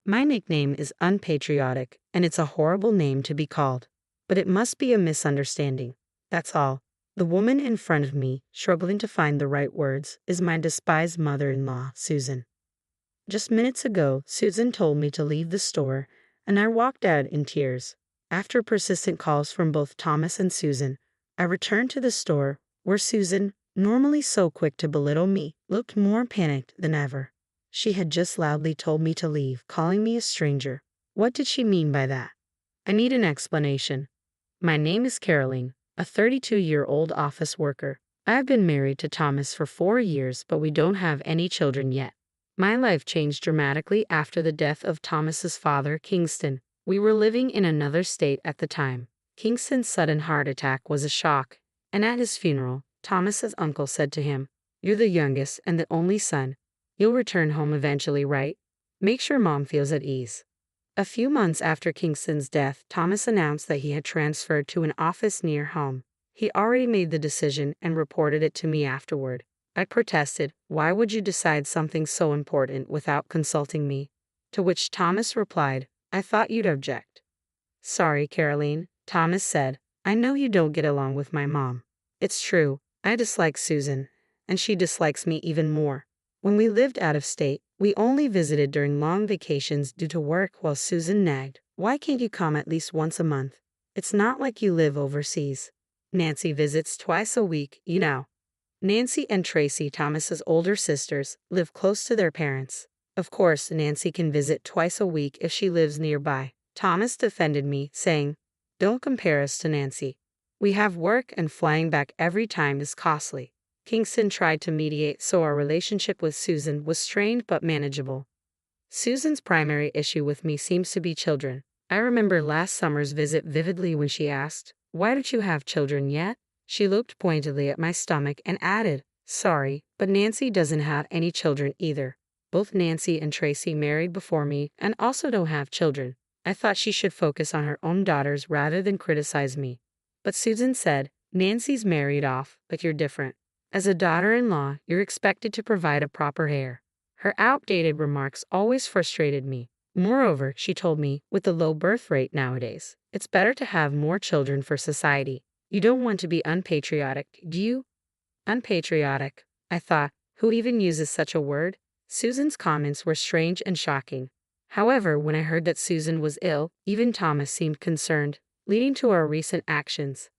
My nickname is unpatriotic, and it's a horrible name to be called. But it must be a misunderstanding. That's all. The woman in front of me, struggling to find the right words, is my despised mother-in-law, Susan. Just minutes ago, Susan told me to leave the store, and I walked out in tears. After persistent calls from both Thomas and Susan, I returned to the store, where Susan, normally so quick to belittle me, looked more panicked than ever. She had just loudly told me to leave, calling me a stranger. What did she mean by that? I need an explanation. My name is Caroline, a 32-year-old office worker. I have been married to Thomas for 4 years, but we don't have any children yet. My life changed dramatically after the death of Thomas's father, Kingston. We were living in another state at the time. Kingston's sudden heart attack was a shock, and at his funeral, Thomas's uncle said to him, "You're the youngest and the only son. You'll return home eventually, right? Make sure Mom feels at ease." A few months after Kingston's death, Thomas announced that he had transferred to an office near home. He already made the decision and reported it to me afterward. I protested, "Why would you decide something so important without consulting me?" To which Thomas replied, "I thought you'd object." "Sorry, Caroline," Thomas said. "I know you don't get along with my mom. It's true, I dislike Susan, and she dislikes me even more. When we lived out of state, we only visited during long vacations due to work while Susan nagged, 'Why can't you come at least once a month? It's not like you live overseas. Nancy visits twice a week, you know.'" Nancy and Tracy, Thomas's older sisters, live close to their parents. Of course, Nancy can visit twice a week if she lives nearby. Thomas defended me, saying, "Don't compare us to Nancy. We have work and flying back every time is costly." Kingston tried to mediate, so our relationship with Susan was strained but manageable. Susan's primary issue with me seems to be children. I remember last summer's visit vividly when she asked, "Why don't you have children yet?" She looked pointedly at my stomach and added, "Sorry, but Nancy doesn't have any children either. Both Nancy and Tracy married before me and also don't have children." I thought she should focus on her own daughters rather than criticize me. But Susan said, "Nancy's married off, but you're different. As a daughter-in-law, you're expected to provide a proper heir." Her outdated remarks always frustrated me. Moreover, she told me, with the low birth rate nowadays, it's better to have more children for society. You don't want to be unpatriotic, do you? Unpatriotic, I thought. Who even uses such a word? Susan's comments were strange and shocking. However, when I heard that Susan was ill, even Thomas seemed concerned, leading to our recent actions.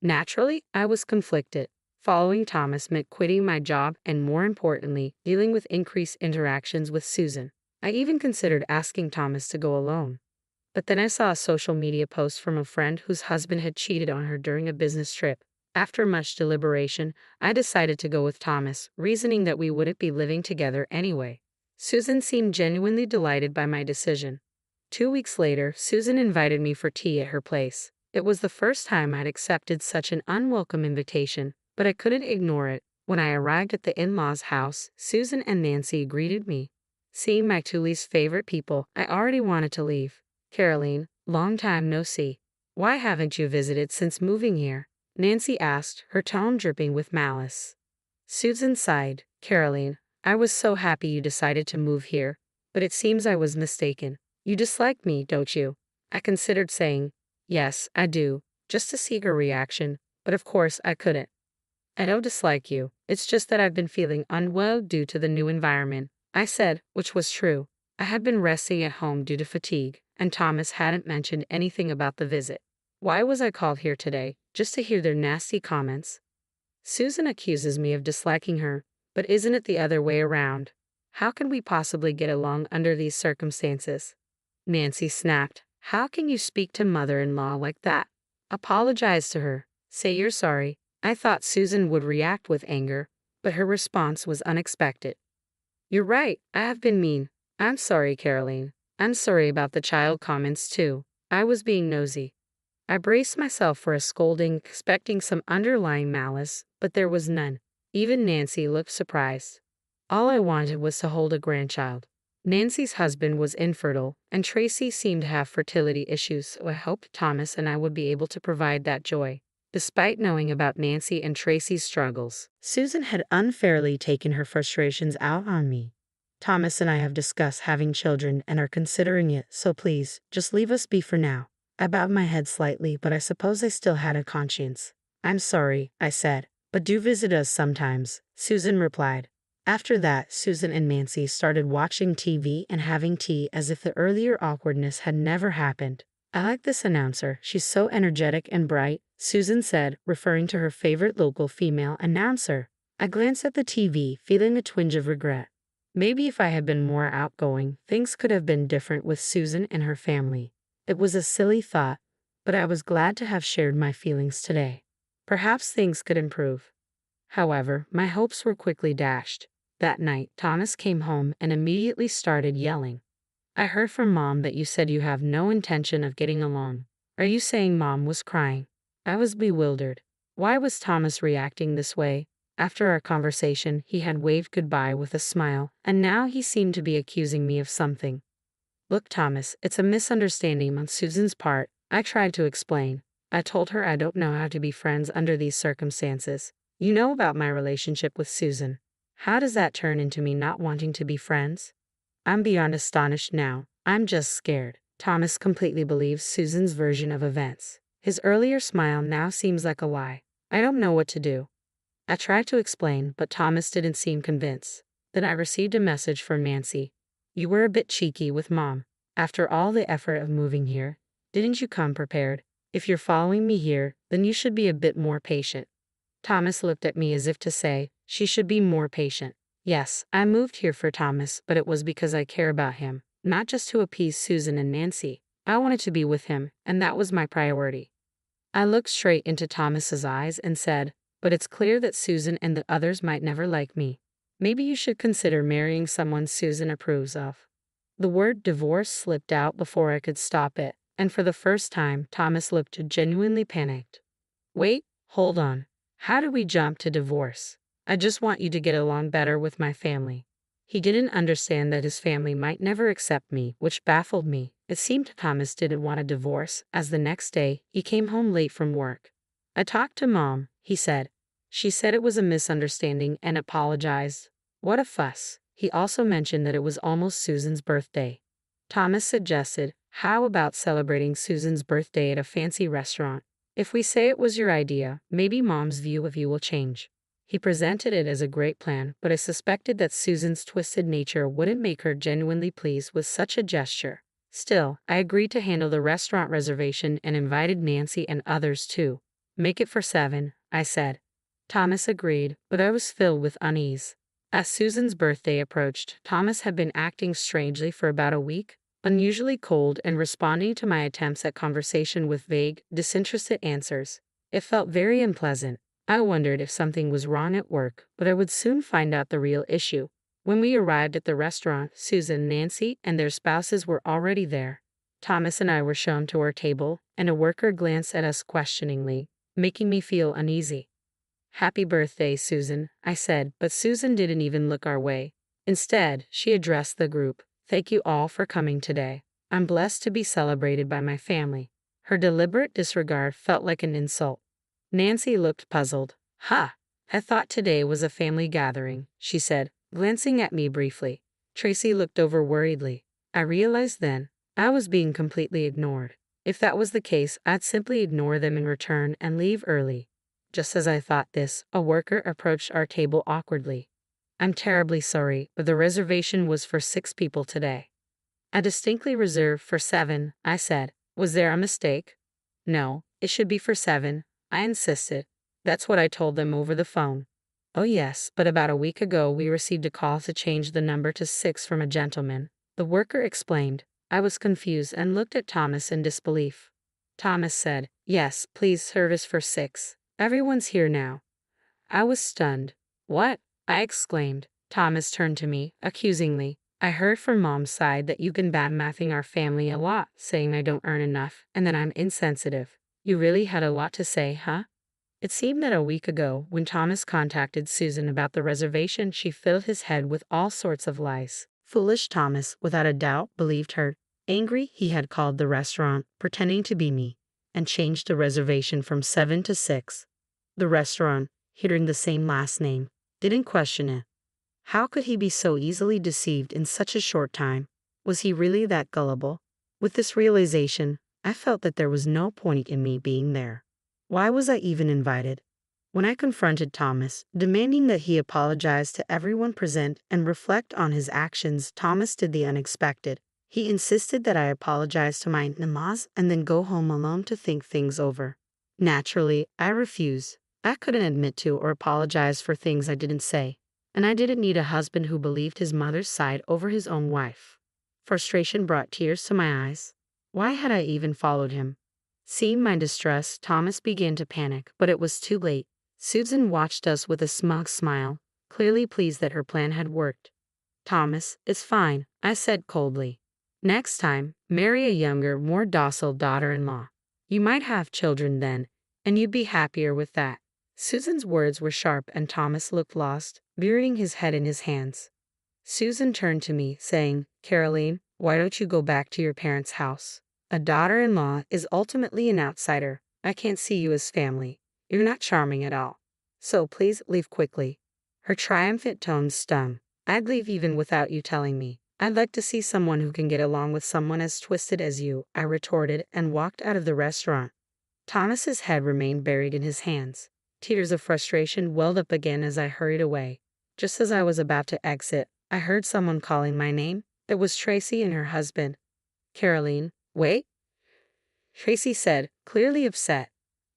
Naturally, I was conflicted. Following Thomas meant quitting my job and, more importantly, dealing with increased interactions with Susan. I even considered asking Thomas to go alone. But then I saw a social media post from a friend whose husband had cheated on her during a business trip. After much deliberation, I decided to go with Thomas, reasoning that we wouldn't be living together anyway. Susan seemed genuinely delighted by my decision. 2 weeks later, Susan invited me for tea at her place. It was the first time I'd accepted such an unwelcome invitation, but I couldn't ignore it. When I arrived at the in-laws' house, Susan and Nancy greeted me. Seeing my two least favorite people, I already wanted to leave. "Caroline, long time no see. Why haven't you visited since moving here?" Nancy asked, her tone dripping with malice. Susan sighed. "Caroline, I was so happy you decided to move here, but it seems I was mistaken. You dislike me, don't you?" I considered saying, "Yes, I do," just to see her reaction, but of course I couldn't. "I don't dislike you, it's just that I've been feeling unwell due to the new environment," I said, which was true. I had been resting at home due to fatigue, and Thomas hadn't mentioned anything about the visit. Why was I called here today, just to hear their nasty comments? Susan accuses me of disliking her, but isn't it the other way around? How can we possibly get along under these circumstances? Nancy snapped, "How can you speak to mother-in-law like that? Apologize to her. Say you're sorry." I thought Susan would react with anger, but her response was unexpected. "You're right, I have been mean. I'm sorry, Caroline. I'm sorry about the child comments too. I was being nosy." I braced myself for a scolding, expecting some underlying malice, but there was none. Even Nancy looked surprised. All I wanted was to hold a grandchild. Nancy's husband was infertile, and Tracy seemed to have fertility issues, so I hoped Thomas and I would be able to provide that joy. Despite knowing about Nancy and Tracy's struggles, Susan had unfairly taken her frustrations out on me. Thomas and I have discussed having children and are considering it, so please, just leave us be for now. I bowed my head slightly, but I suppose I still had a conscience. I'm sorry, I said, but do visit us sometimes, Susan replied. After that, Susan and Nancy started watching TV and having tea as if the earlier awkwardness had never happened. I like this announcer, she's so energetic and bright, Susan said, referring to her favorite local female announcer. I glanced at the TV, feeling a twinge of regret. Maybe if I had been more outgoing, things could have been different with Susan and her family. It was a silly thought, but I was glad to have shared my feelings today. Perhaps things could improve. However, my hopes were quickly dashed. That night, Thomas came home and immediately started yelling. I heard from Mom that you said you have no intention of getting along. Are you saying Mom was crying? I was bewildered. Why was Thomas reacting this way? After our conversation, he had waved goodbye with a smile, and now he seemed to be accusing me of something. Look, Thomas, it's a misunderstanding on Susan's part, I tried to explain. I told her I don't know how to be friends under these circumstances. You know about my relationship with Susan. How does that turn into me not wanting to be friends? I'm beyond astonished now. I'm just scared. Thomas completely believes Susan's version of events. His earlier smile now seems like a lie. I don't know what to do. I tried to explain, but Thomas didn't seem convinced. Then I received a message from Nancy. You were a bit cheeky with Mom. After all the effort of moving here, didn't you come prepared? If you're following me here, then you should be a bit more patient. Thomas looked at me as if to say, she should be more patient. Yes, I moved here for Thomas, but it was because I care about him, not just to appease Susan and Nancy. I wanted to be with him, and that was my priority. I looked straight into Thomas's eyes and said, but it's clear that Susan and the others might never like me. Maybe you should consider marrying someone Susan approves of. The word divorce slipped out before I could stop it, and for the first time, Thomas looked genuinely panicked. Wait, hold on. How do we jump to divorce? I just want you to get along better with my family. He didn't understand that his family might never accept me, which baffled me. It seemed Thomas didn't want a divorce, as the next day, he came home late from work. I talked to Mom, he said. She said it was a misunderstanding and apologized. What a fuss. He also mentioned that it was almost Susan's birthday. Thomas suggested, how about celebrating Susan's birthday at a fancy restaurant? If we say it was your idea, maybe Mom's view of you will change. He presented it as a great plan, but I suspected that Susan's twisted nature wouldn't make her genuinely pleased with such a gesture. Still, I agreed to handle the restaurant reservation and invited Nancy and others too. Make it for 7, I said. Thomas agreed, but I was filled with unease. As Susan's birthday approached, Thomas had been acting strangely for about a week, unusually cold and responding to my attempts at conversation with vague, disinterested answers. It felt very unpleasant. I wondered if something was wrong at work, but I would soon find out the real issue. When we arrived at the restaurant, Susan, Nancy, and their spouses were already there. Thomas and I were shown to our table, and a worker glanced at us questioningly, making me feel uneasy. Happy birthday, Susan, I said, but Susan didn't even look our way. Instead, she addressed the group. Thank you all for coming today. I'm blessed to be celebrated by my family. Her deliberate disregard felt like an insult. Nancy looked puzzled. I thought today was a family gathering, she said, glancing at me briefly. Tracy looked over worriedly. I realized then, I was being completely ignored. If that was the case, I'd simply ignore them in return and leave early. Just as I thought this, a worker approached our table awkwardly. I'm terribly sorry, but the reservation was for 6 people today. I distinctly reserved for 7, I said. Was there a mistake? No, it should be for 7, I insisted. That's what I told them over the phone. Oh yes, but about a week ago we received a call to change the number to 6 from a gentleman. The worker explained. I was confused and looked at Thomas in disbelief. Thomas said, yes, please service for 6. Everyone's here now. I was stunned. What? I exclaimed. Thomas turned to me, accusingly. I heard from Mom's side that you've been bad-mouthing our family a lot, saying I don't earn enough, and that I'm insensitive. You really had a lot to say, huh? It seemed that a week ago, when Thomas contacted Susan about the reservation, she filled his head with all sorts of lies. Foolish Thomas, without a doubt, believed her. Angry, he had called the restaurant, pretending to be me, and changed the reservation from 7 to 6. The restaurant, hearing the same last name, didn't question it. How could he be so easily deceived in such a short time? Was he really that gullible? With this realization, I felt that there was no point in me being there. Why was I even invited? When I confronted Thomas, demanding that he apologize to everyone present and reflect on his actions, Thomas did the unexpected. He insisted that I apologize to my in-laws and then go home alone to think things over. Naturally, I refused. I couldn't admit to or apologize for things I didn't say. And I didn't need a husband who believed his mother's side over his own wife. Frustration brought tears to my eyes. Why had I even followed him? Seeing my distress, Thomas began to panic, but it was too late. Susan watched us with a smug smile, clearly pleased that her plan had worked. Thomas, it's fine, I said coldly. Next time, marry a younger, more docile daughter-in-law. You might have children then, and you'd be happier with that. Susan's words were sharp and Thomas looked lost, burying his head in his hands. Susan turned to me, saying, Caroline, why don't you go back to your parents' house? A daughter-in-law is ultimately an outsider. I can't see you as family. You're not charming at all. So please leave quickly. Her triumphant tone stung. I'd leave even without you telling me. I'd like to see someone who can get along with someone as twisted as you, I retorted and walked out of the restaurant. Thomas's head remained buried in his hands. Tears of frustration welled up again as I hurried away. Just as I was about to exit, I heard someone calling my name. It was Tracy and her husband. Caroline, wait, Tracy said, clearly upset.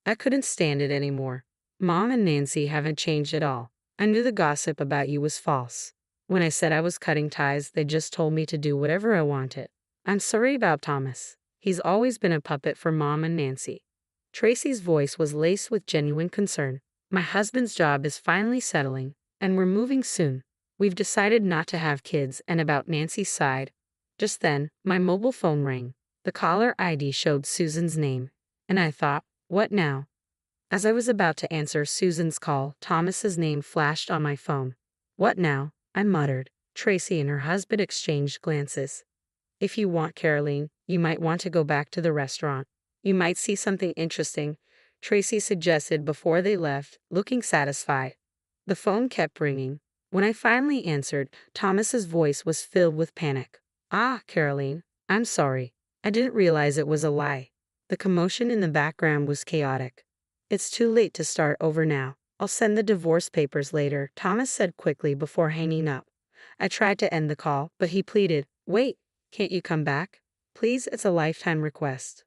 I couldn't stand it anymore. Mom and Nancy haven't changed at all. I knew the gossip about you was false. When I said I was cutting ties, they just told me to do whatever I wanted. I'm sorry about Thomas. He's always been a puppet for Mom and Nancy. Tracy's voice was laced with genuine concern. My husband's job is finally settling, and we're moving soon. We've decided not to have kids, and about Nancy's side. Just then, my mobile phone rang. The caller ID showed Susan's name, and I thought, what now? As I was about to answer Susan's call, Thomas's name flashed on my phone. What now? I muttered. Tracy and her husband exchanged glances. If you want, Caroline, you might want to go back to the restaurant. You might see something interesting, Tracy suggested before they left, looking satisfied. The phone kept ringing. When I finally answered, Thomas's voice was filled with panic. Ah, Caroline, I'm sorry. I didn't realize it was a lie. The commotion in the background was chaotic. It's too late to start over now. I'll send the divorce papers later, Thomas said quickly before hanging up. I tried to end the call, but he pleaded, wait, can't you come back? Please, it's a lifetime request.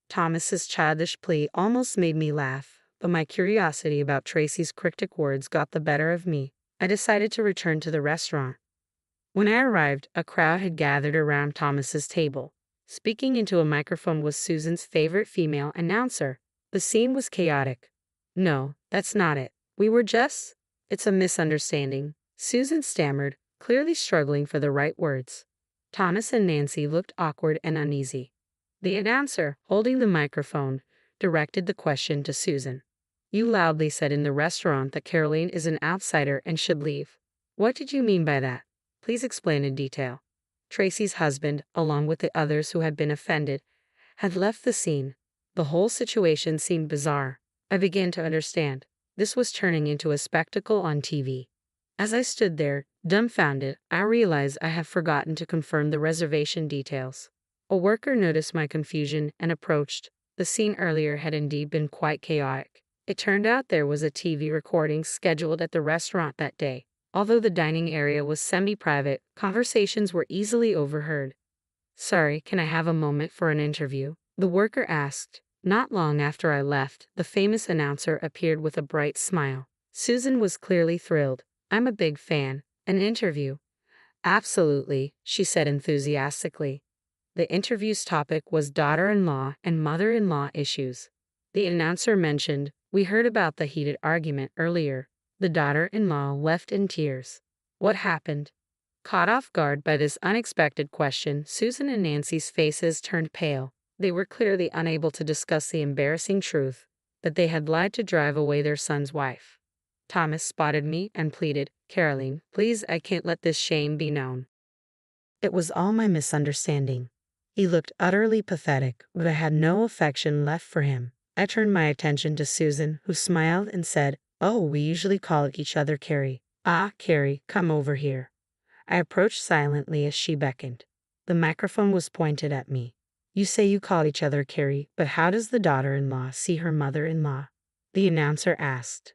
Thomas's childish plea almost made me laugh, but my curiosity about Tracy's cryptic words got the better of me. I decided to return to the restaurant. When I arrived, a crowd had gathered around Thomas's table. Speaking into a microphone was Susan's favorite female announcer. The scene was chaotic. No, that's not it. We were just... It's a misunderstanding, Susan stammered, clearly struggling for the right words. Thomas and Nancy looked awkward and uneasy. The announcer, holding the microphone, directed the question to Susan. You loudly said in the restaurant that Caroline is an outsider and should leave. What did you mean by that? Please explain in detail. Tracy's husband, along with the others who had been offended, had left the scene. The whole situation seemed bizarre. I began to understand. This was turning into a spectacle on TV. As I stood there, dumbfounded, I realized I had forgotten to confirm the reservation details. A worker noticed my confusion and approached. The scene earlier had indeed been quite chaotic. It turned out there was a TV recording scheduled at the restaurant that day. Although the dining area was semi-private, conversations were easily overheard. Sorry, can I have a moment for an interview? The worker asked. Not long after I left, the famous announcer appeared with a bright smile. Susan was clearly thrilled. I'm a big fan. An interview? Absolutely, she said enthusiastically. The interview's topic was daughter-in-law and mother-in-law issues. The announcer mentioned, we heard about the heated argument earlier. The daughter-in-law left in tears. What happened? Caught off guard by this unexpected question, Susan and Nancy's faces turned pale. They were clearly unable to discuss the embarrassing truth that they had lied to drive away their son's wife. Thomas spotted me and pleaded, Caroline, please, I can't let this shame be known. It was all my misunderstanding. He looked utterly pathetic, but I had no affection left for him. I turned my attention to Susan, who smiled and said, oh, we usually call each other Carrie. Ah, Carrie, come over here. I approached silently as she beckoned. The microphone was pointed at me. You say you call each other Carrie, but how does the daughter-in-law see her mother-in-law? The announcer asked.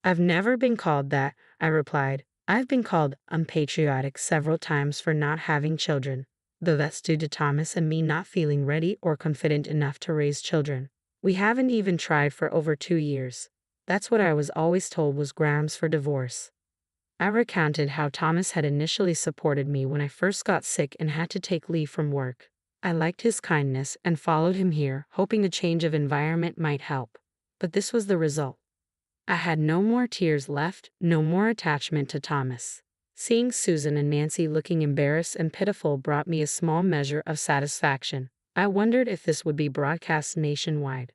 I've never been called that, I replied. I've been called unpatriotic several times for not having children, though that's due to Thomas and me not feeling ready or confident enough to raise children. We haven't even tried for over 2 years. That's what I was always told was grounds for divorce. I recounted how Thomas had initially supported me when I first got sick and had to take leave from work. I liked his kindness and followed him here, hoping a change of environment might help. But this was the result. I had no more tears left, no more attachment to Thomas. Seeing Susan and Nancy looking embarrassed and pitiful brought me a small measure of satisfaction. I wondered if this would be broadcast nationwide.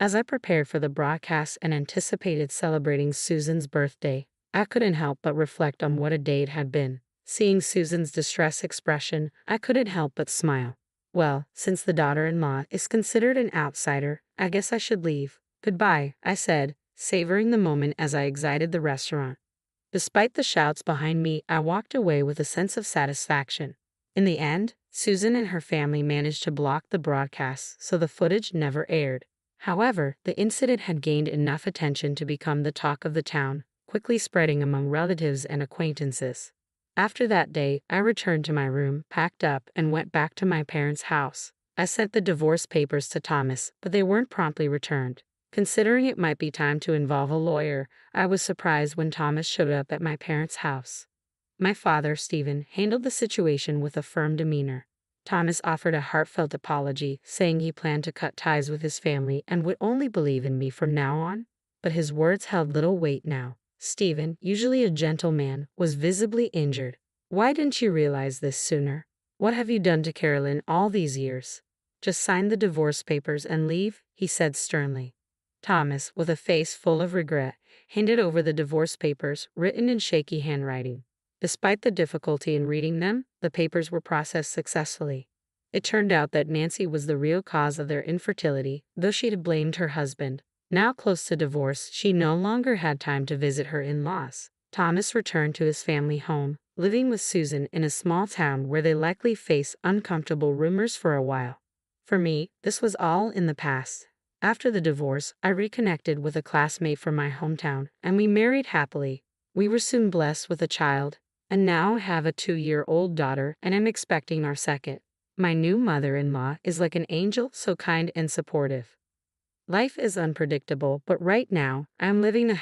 As I prepared for the broadcast and anticipated celebrating Susan's birthday, I couldn't help but reflect on what a day it had been. Seeing Susan's distress expression, I couldn't help but smile. Well, since the daughter-in-law is considered an outsider, I guess I should leave. Goodbye, I said, savoring the moment as I exited the restaurant. Despite the shouts behind me, I walked away with a sense of satisfaction. In the end, Susan and her family managed to block the broadcast, so the footage never aired. However, the incident had gained enough attention to become the talk of the town, quickly spreading among relatives and acquaintances. After that day, I returned to my room, packed up, and went back to my parents' house. I sent the divorce papers to Thomas, but they weren't promptly returned. Considering it might be time to involve a lawyer, I was surprised when Thomas showed up at my parents' house. My father, Stephen, handled the situation with a firm demeanor. Thomas offered a heartfelt apology, saying he planned to cut ties with his family and would only believe in me from now on. But his words held little weight now. Stephen, usually a gentle man, was visibly injured. Why didn't you realize this sooner? What have you done to Carolyn all these years? Just sign the divorce papers and leave, he said sternly. Thomas, with a face full of regret, handed over the divorce papers, written in shaky handwriting. Despite the difficulty in reading them, the papers were processed successfully. It turned out that Nancy was the real cause of their infertility, though she had blamed her husband. Now close to divorce, she no longer had time to visit her in-laws. Thomas returned to his family home, living with Susan in a small town where they likely faced uncomfortable rumors for a while. For me, this was all in the past. After the divorce, I reconnected with a classmate from my hometown, and we married happily. We were soon blessed with a child, and now have a 2-year-old daughter, and am expecting our second. My new mother-in-law is like an angel, so kind and supportive. Life is unpredictable, but right now, I'm living a happy